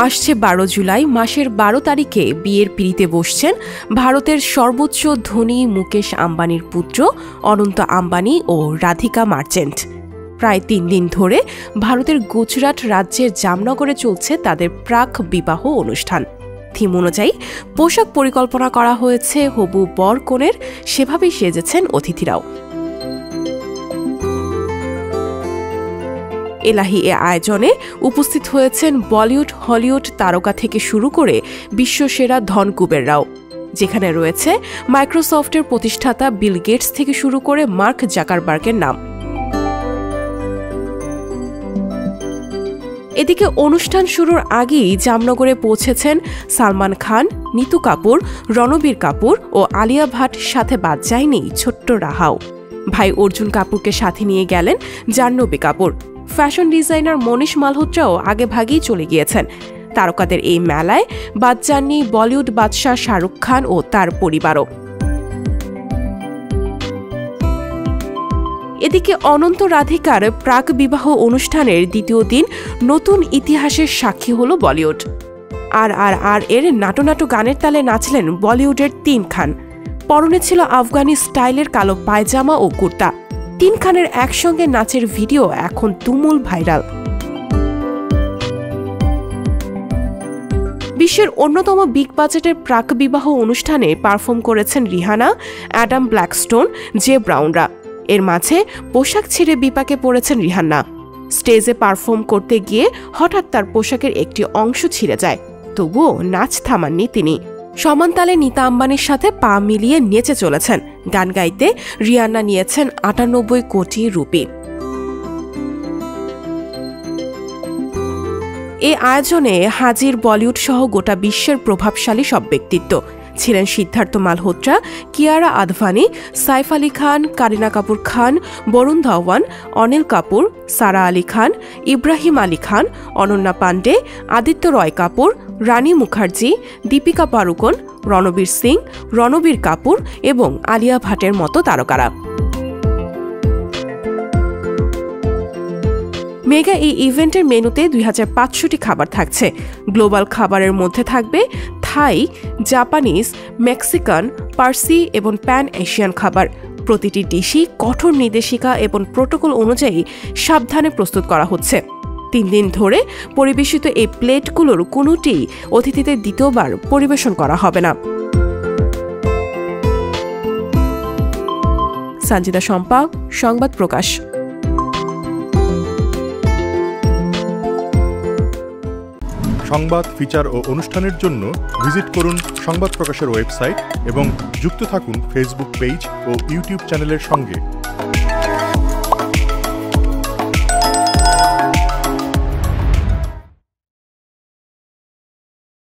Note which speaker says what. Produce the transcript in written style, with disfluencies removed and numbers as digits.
Speaker 1: আসছে 12 জুলাই মাসের 12 তারিখে বিয়ের পিঁড়িতে বসছেন ভারতের সর্বোচ্চ ধনী মুকেশ আম্বানির পুত্র অনন্ত আম্বানি ও রাধিকা মার্চেন্ট। প্রায় 3 দিন ধরে ভারতের গুজরাট রাজ্যের জামনগরে চলছে তাদের প্রাক বিবাহ অনুষ্ঠান। থিম অনুযায়ী পোশাক পরিকল্পনা করা হয়েছে হবু বর কনের, সেভাবেই সেজেছেন অতিথিরাও। এলাহি এ আয়োজনে উপস্থিত হয়েছেন বলিউড হলিউড তারকা থেকে শুরু করে বিশ্বসেরা ধনকুবেররাও, যেখানে রয়েছে মাইক্রোসফটের প্রতিষ্ঠাতা বিল গেটস থেকে শুরু করে মার্ক জাকারবার্গের নাম। এদিকে অনুষ্ঠান শুরুর আগেই জামনগরে পৌঁছেছেন সালমান খান, নিতু কাপুর, রণবীর কাপুর ও আলিয়া ভাট, সাথে বাদ যায়নি ছোট্ট রাহাও। ভাই অর্জুন কাপুরকে সাথে নিয়ে গেলেন জাহ্নবী কাপুর। ফ্যাশন ডিজাইনার মনীষ মালহোত্রাও আগে ভাগেই চলে গিয়েছেন। তারকাদের এই মেলায় বাদ যাননি বলিউড বাদশাহ শাহরুখ খান ও তার পরিবারও। এদিকে অনন্ত রাধিকার প্রাক বিবাহ অনুষ্ঠানের দ্বিতীয় দিন নতুন ইতিহাসের সাক্ষী হল বলিউড। আর এর নাটো গানের তালে নাচলেন বলিউডের 3 খান। পরনে ছিল আফগানি স্টাইলের কালো পায়জামা ও কুর্তা। 3 খানের একসঙ্গে নাচের ভিডিও এখন তুমুল ভাইরাল। বিশ্বের অন্যতম বিগ বাজেটের প্রাক বিবাহ অনুষ্ঠানে পারফর্ম করেছেন রিহানা, অ্যাডাম ব্ল্যাকস্টোন, জে ব্রাউনরা। এর মাঝে পোশাক ছিঁড়ে বিপাকে পড়েছেন রিহান্না। স্টেজে পারফর্ম করতে গিয়ে হঠাৎ তার পোশাকের একটি অংশ ছিঁড়ে যায়, তবুও নাচ থামাননি তিনি। সমান তালে নীতা আম্বানির সাথে পা মিলিয়ে নেচে চলেছেন। গান গাইতে রিয়ান্না নিয়েছেন 98 কোটি রুপি। এই আয়োজনে হাজির বলিউড সহ গোটা বিশ্বের প্রভাবশালী সব ব্যক্তিত্ব ছিলেন। সিদ্ধার্থ মালহোত্রা, কিয়ারা আদভানি, সাইফ আলী খান, কারিনা কাপুর খান, বরুণ ধাওয়ান, অনিল কাপুর, সারা আলী খান, ইব্রাহিম আলী খান, অনন্যা পান্ডে, আদিত্য রয় কাপুর, রানী মুখার্জি, দীপিকা পাড়ুকোন, রণবীর সিং, রণবীর কাপুর এবং আলিয়া ভাটের মতো তারকারা। মেগা এই ইভেন্টের মেনুতে 2500টি খাবার থাকছে। গ্লোবাল খাবারের মধ্যে থাকবে থাই, জাপানিজ, মেক্সিকান, পার্সি এবং প্যান এশিয়ান খাবার। প্রতিটি ডিশই কঠোর নির্দেশিকা এবং প্রোটোকল অনুযায়ী সাবধানে প্রস্তুত করা হচ্ছে। 3 দিন ধরে পরিবেশিত এই প্লেটগুলোর কোনোটি অতিথিদের দ্বিতীয়বার পরিবেশন করা হবে না। সঞ্জিতা শম্পা, সংবাদ প্রকাশ।
Speaker 2: সংবাদ, ফিচার ও অনুষ্ঠানের জন্য ভিজিট করুন সংবাদ প্রকাশের ওয়েবসাইট এবং যুক্ত থাকুন ফেসবুক পেজ ও ইউটিউব চ্যানেলের সঙ্গে।